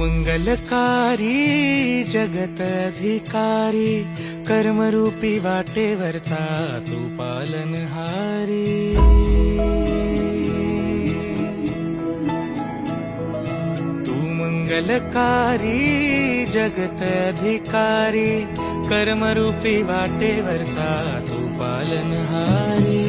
मंगलकारी जगत अधिकारी, कर्मरूपी वाटेवरचा तू पालनहारी। तू मंगलकारी जगत अधिकारी, कर्मरूपी वाटेवरचा तू पालनहारी।